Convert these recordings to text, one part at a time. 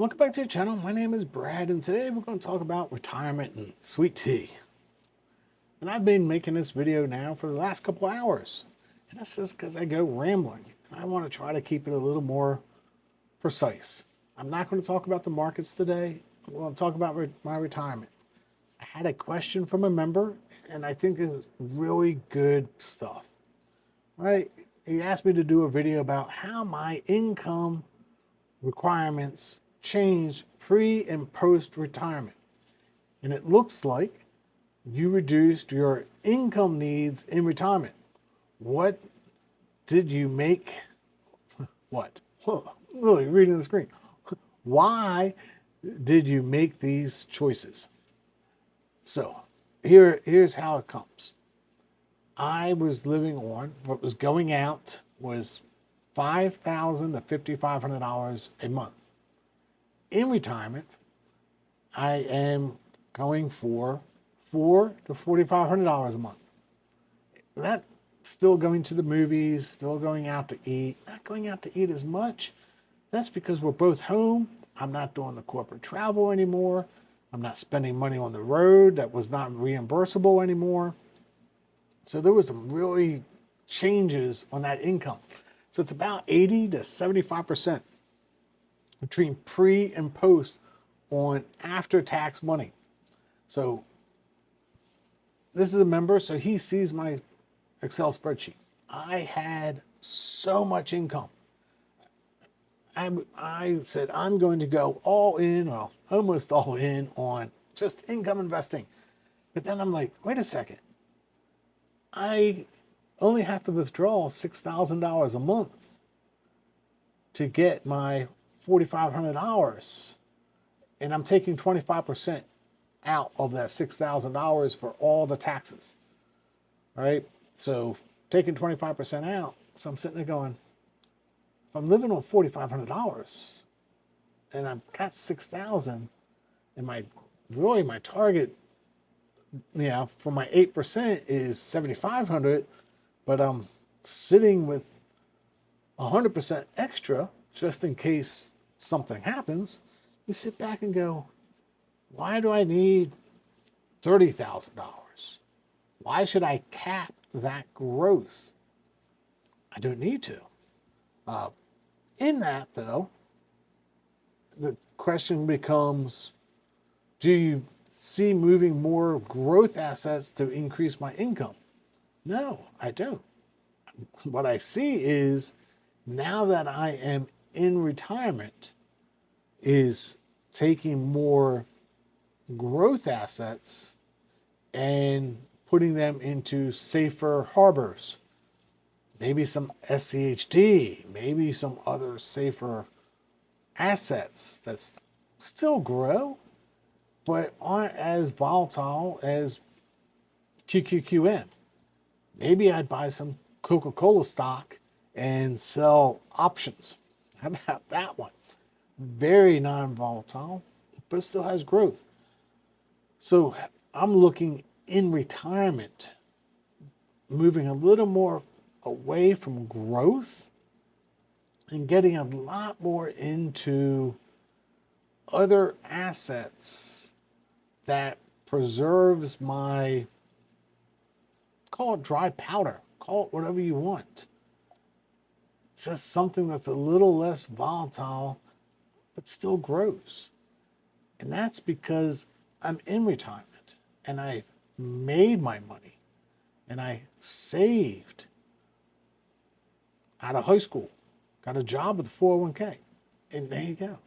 Welcome back to the channel. My name is Brad, and today we're going to talk about retirement and sweet tea. And I've been making this video now for the last couple hours. And that's just because I go rambling. And I want to try to keep it a little more precise. I'm not going to talk about the markets today. I'm going to talk about my retirement. I had a question from a member, and I think it's really good stuff. Right? He asked me to do a video about how my income requirements change pre and post retirement. And it looks like you reduced your income needs in retirement. What did you make? What? Really reading the screen. Why did you make these choices? So here's how it comes. I was living on what was going out was $5,000 to $5,500 a month. In retirement, I am going for $4,000 to $4,500 a month. That's still going to the movies, still going out to eat, not going out to eat as much. That's because we're both home. I'm not doing the corporate travel anymore. I'm not spending money on the road that was not reimbursable anymore. So there was some really changes on that income. So it's about 80 to 75% between pre and post on after-tax money. So this is a member, so he sees my Excel spreadsheet. I had so much income. I said, I'm going to go all in, well, almost all in on just income investing. But then I'm like, wait a second. I only have to withdraw $6,000 a month to get my $4,500, and I'm taking 25% out of that $6,000 for all the taxes. All right, so taking 25% out, so I'm sitting there going, if I'm living on $4,500 and I've got $6,000, and my target, for my 8% is $7,500, but I'm sitting with 100% extra just in case something happens. You sit back and go, why do I need $30,000? Why should I cap that growth? I don't need to. In that, though, the question becomes, do you see moving more growth assets to increase my income? No, I don't. What I see is, now that I am in retirement, is taking more growth assets and putting them into safer harbors. Maybe some SCHD, maybe some other safer assets that still grow, but aren't as volatile as QQQM. Maybe I'd buy some Coca-Cola stock and sell options. How about that one? Very non-volatile, but it still has growth. So I'm looking in retirement, moving a little more away from growth and getting a lot more into other assets that preserves my, call it dry powder, call it whatever you want. Just something that's a little less volatile, but still grows. And that's because I'm in retirement and I've made my money and I saved out of high school, got a job with a 401k. And there you go.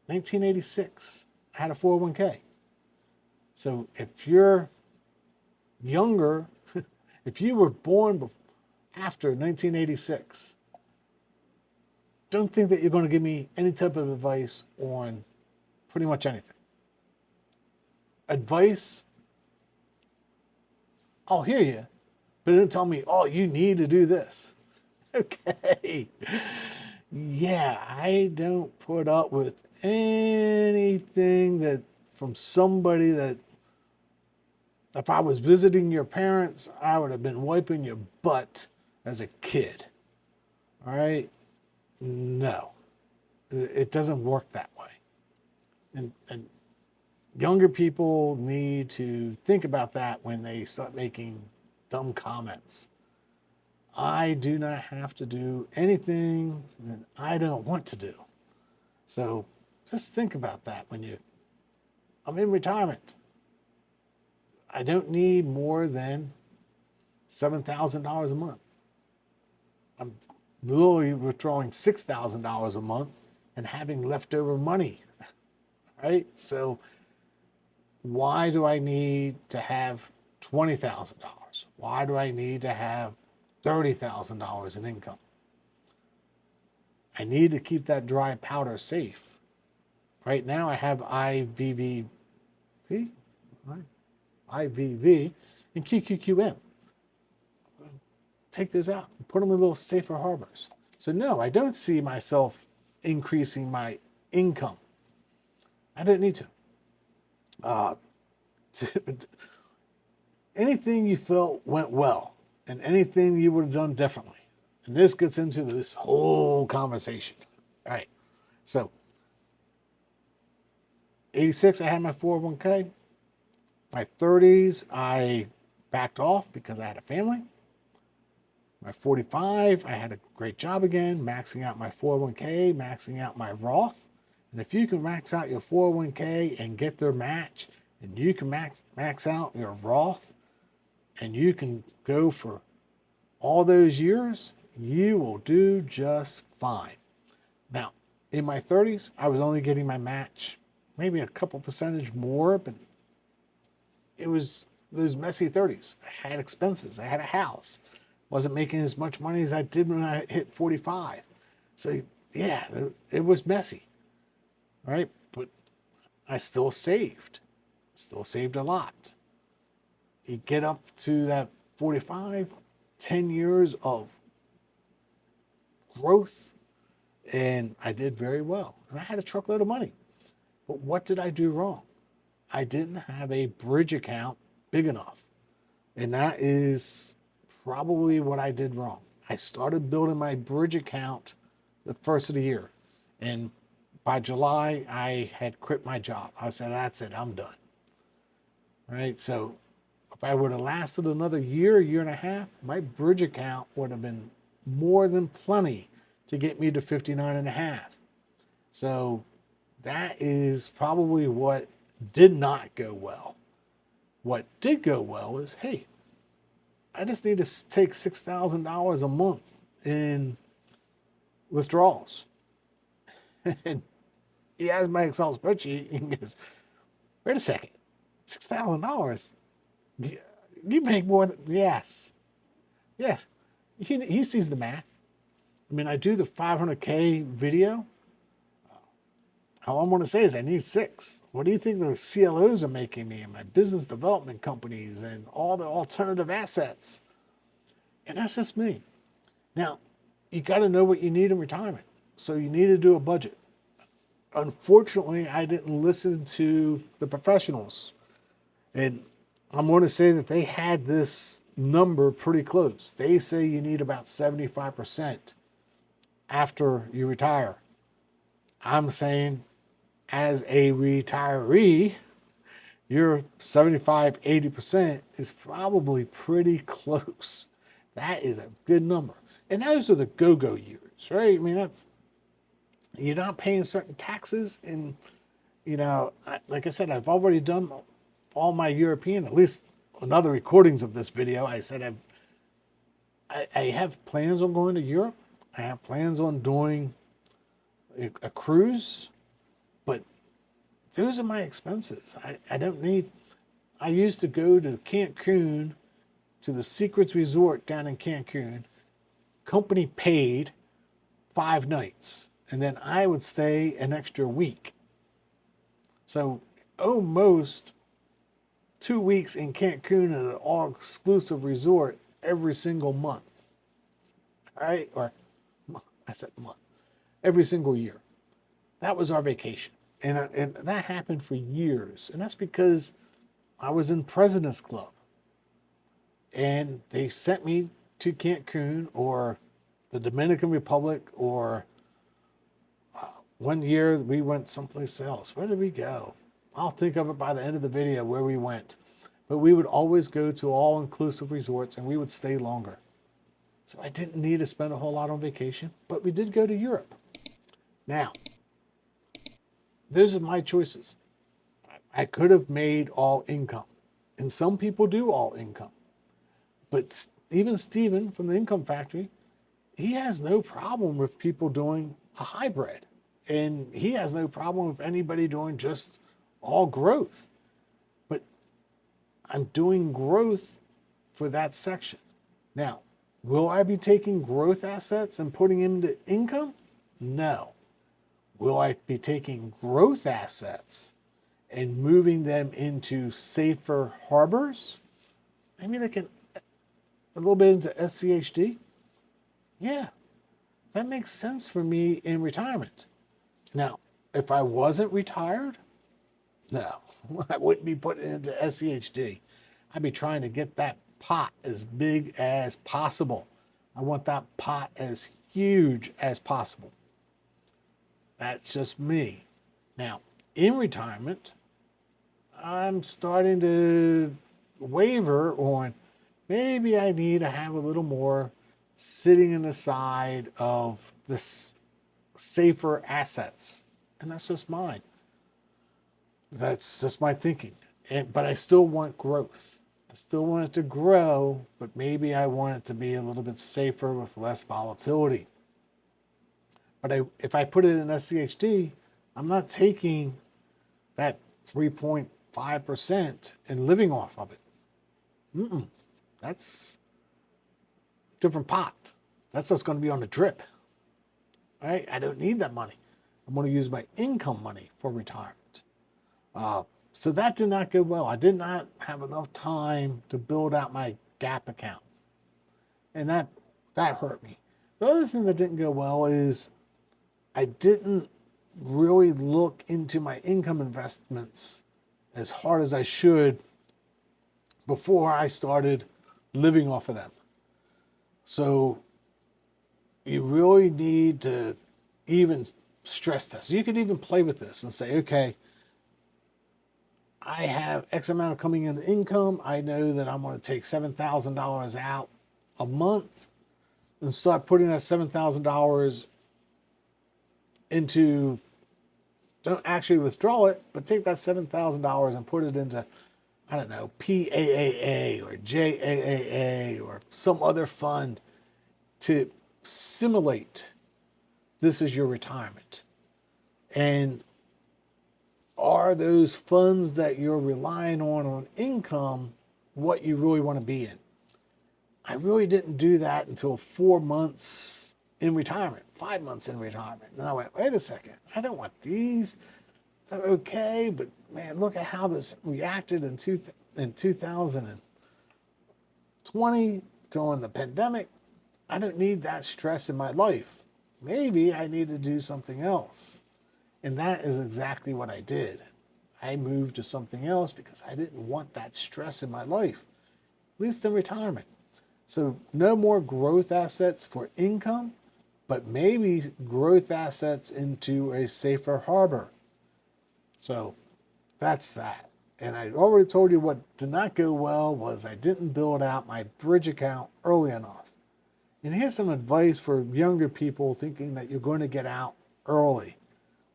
1986, I had a 401k. So if you're younger, if you were born after 1986, don't think that you're going to give me any type of advice on pretty much anything. Advice, I'll hear you, but don't tell me, oh, you need to do this. Okay. Yeah, I don't put up with anything that from somebody that, if I was visiting your parents, I would have been wiping your butt as a kid. All right? No. It doesn't work that way. And younger people need to think about that when they start making dumb comments. I do not have to do anything that I don't want to do. So just think about that I'm in retirement. I don't need more than $7,000 a month. I'm literally withdrawing $6,000 a month and having leftover money, right? So why do I need to have $20,000? Why do I need to have $30,000 in income? I need to keep that dry powder safe. Right now I have IVV, and QQQM. Take those out and put them in little safer harbors. So no, I don't see myself increasing my income. I don't need to. Anything you felt went well and anything you would have done differently. And this gets into this whole conversation. All right. So 86, I had my 401k. My 30s, I backed off because I had a family. My 45, I had a great job again, maxing out my 401k, maxing out my Roth. And if you can max out your 401k and get their match, and you can max out your Roth, and you can go for all those years, you will do just fine. Now, in my 30s, I was only getting my match maybe a couple percentage more, but it was those messy 30s. I had expenses. I had a house. Wasn't making as much money as I did when I hit 45. So yeah, it was messy, right? But I still saved a lot. You get up to that 45, 10 years of growth, and I did very well. And I had a truckload of money. But what did I do wrong? I didn't have a bridge account big enough. And that is probably what I did wrong. I started building my bridge account the first of the year. And by July, I had quit my job. I said, that's it, I'm done. All right, so if I would have lasted another year and a half, my bridge account would have been more than plenty to get me to 59 and a half. So that is probably what did not go well. What did go well is, hey, I just need to take $6,000 a month in withdrawals. And he has my Excel spreadsheet and he goes, wait a second, $6,000? You make more than, yes. Yes. He sees the math. I mean, I do the 500K video. All I want to say is I need 6. What do you think the CLOs are making me and my business development companies and all the alternative assets? And that's just me. Now, you got to know what you need in retirement. So you need to do a budget. Unfortunately, I didn't listen to the professionals. And I'm going to say that they had this number pretty close. They say you need about 75% after you retire. I'm saying as a retiree, your 75, 80% is probably pretty close. That is a good number. And those are the go-go years, right? I mean, you're not paying certain taxes. And, like I said, I've already done all my European, at least on other recordings of this video, I said I have plans on going to Europe. I have plans on doing a cruise. But those are my expenses. I don't need, I used to go to Cancun, to the Secrets Resort down in Cancun, company paid 5 nights, and then I would stay an extra week. So almost 2 weeks in Cancun at an all-exclusive resort every single month. All right, or I said month, every single year. That was our vacation. And that happened for years. And that's because I was in President's Club. And they sent me to Cancun or the Dominican Republic or one year we went someplace else. Where did we go? I'll think of it by the end of the video where we went. But we would always go to all-inclusive resorts and we would stay longer. So I didn't need to spend a whole lot on vacation, but we did go to Europe. Now, those are my choices. I could have made all income. And some people do all income. But even Steven from the Income Factory, he has no problem with people doing a hybrid. And he has no problem with anybody doing just all growth. But I'm doing growth for that section. Now, will I be taking growth assets and putting into income? No. Will I be taking growth assets and moving them into safer harbors? Maybe like a little bit into SCHD? Yeah, that makes sense for me in retirement. Now, if I wasn't retired, no, I wouldn't be putting it into SCHD. I'd be trying to get that pot as big as possible. I want that pot as huge as possible. That's just me. Now, in retirement, I'm starting to waver on maybe I need to have a little more sitting in the side of this safer assets. And that's just mine. That's just my thinking. But I still want growth. I still want it to grow, but maybe I want it to be a little bit safer with less volatility. But if I put it in SCHD, I'm not taking that 3.5% and living off of it. That's a different pot. That's just going to be on the drip. Right? I don't need that money. I'm going to use my income money for retirement. So that did not go well. I did not have enough time to build out my gap account. And that hurt me. The other thing that didn't go well is I didn't really look into my income investments as hard as I should before I started living off of them. So you really need to even stress test. You could even play with this and say, okay, I have X amount of coming in income. I know that I'm going to take $7,000 out a month and start putting that $7,000 into, don't actually withdraw it, but take that $7,000 and put it into, I don't know, PAAA or JAAA or some other fund to simulate this is your retirement. And are those funds that you're relying on income what you really want to be in? I really didn't do that until 4 months in retirement, 5 months in retirement. And I went, wait a second, I don't want these. They're okay, but man, look at how this reacted in 2020 during the pandemic. I don't need that stress in my life. Maybe I need to do something else. And that is exactly what I did. I moved to something else because I didn't want that stress in my life, at least in retirement. So no more growth assets for income, but maybe growth assets into a safer harbor. So that's that. And I already told you what did not go well was I didn't build out my bridge account early enough. And here's some advice for younger people thinking that you're going to get out early.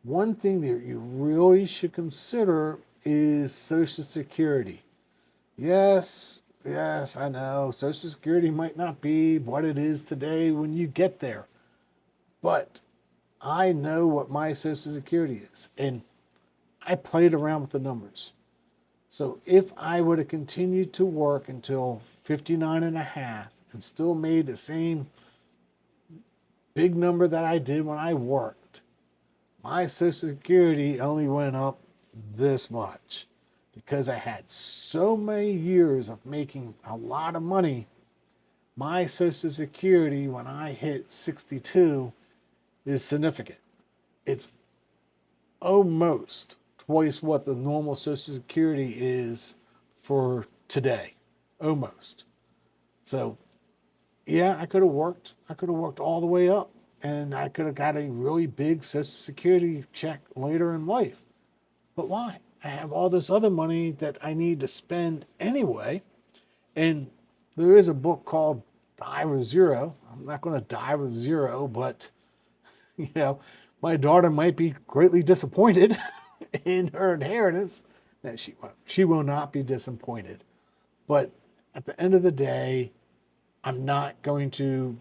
One thing that you really should consider is Social Security. Yes, I know Social Security might not be what it is today when you get there. But I know what my Social Security is. And I played around with the numbers. So if I would have continued to work until 59 and a half and still made the same big number that I did when I worked, my Social Security only went up this much because I had so many years of making a lot of money. My Social Security, when I hit 62, is significant. It's almost twice what the normal Social Security is for today. Almost. So, yeah, I could have worked. I could have worked all the way up and I could have got a really big Social Security check later in life. But why? I have all this other money that I need to spend anyway. And there is a book called Die with Zero. I'm not going to die with zero, but you know, my daughter might be greatly disappointed in her inheritance. And she will not be disappointed. But at the end of the day, I'm not going to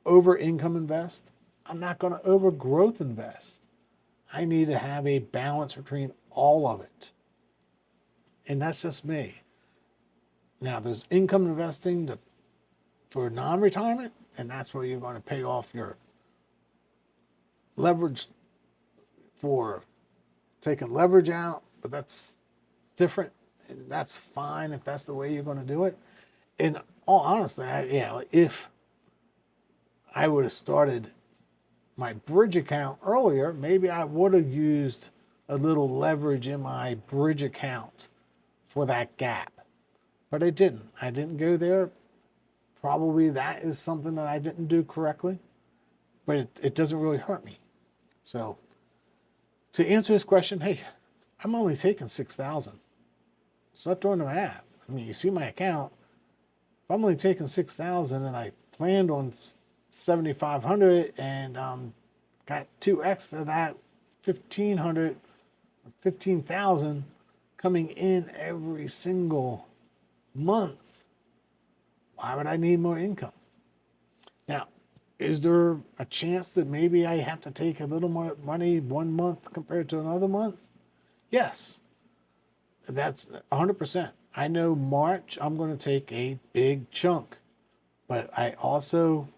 over income invest. I'm not going to over growth invest. I need to have a balance between all of it. And that's just me. Now, there's income investing for non-retirement, and that's where you're going to pay off your leverage for taking leverage out, but that's different, and that's fine if that's the way you're going to do it. And all honestly, if I would have started my bridge account earlier, maybe I would have used a little leverage in my bridge account for that gap. But I didn't. I didn't go there. Probably that is something that I didn't do correctly, but it doesn't really hurt me. So to answer this question, hey, I'm only taking 6,000. Start doing the math. I mean, you see my account. If I'm only taking 6,000 and I planned on 7,500 and got 2x of that, 1,500 or 15,000 coming in every single month, why would I need more income? Now, is there a chance that maybe I have to take a little more money one month compared to another month? Yes, that's 100%. I know March I'm going to take a big chunk, but I also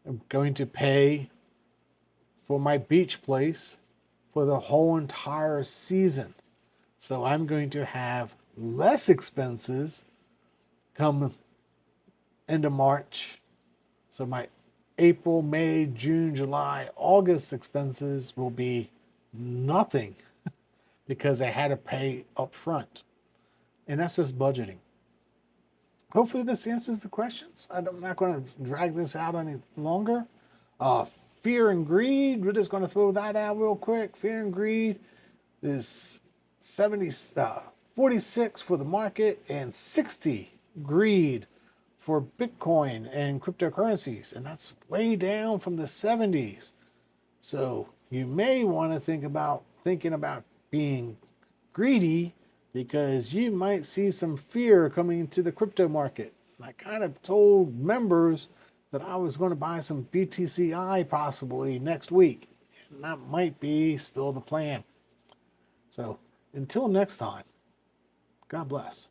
am going to pay for my beach place for the whole entire season. So I'm going to have less expenses come into March. So my April, May, June, July, August expenses will be nothing because I had to pay up front. And that's just budgeting. Hopefully this answers the questions. I'm not going to drag this out any longer. Fear and greed, we're just going to throw that out real quick. Fear and greed is 46 for the market and 60 greed for Bitcoin and cryptocurrencies. And that's way down from the 70s. So you may want to thinking about being greedy because you might see some fear coming into the crypto market. And I kind of told members that I was going to buy some BTCI possibly next week. And that might be still the plan. So until next time, God bless.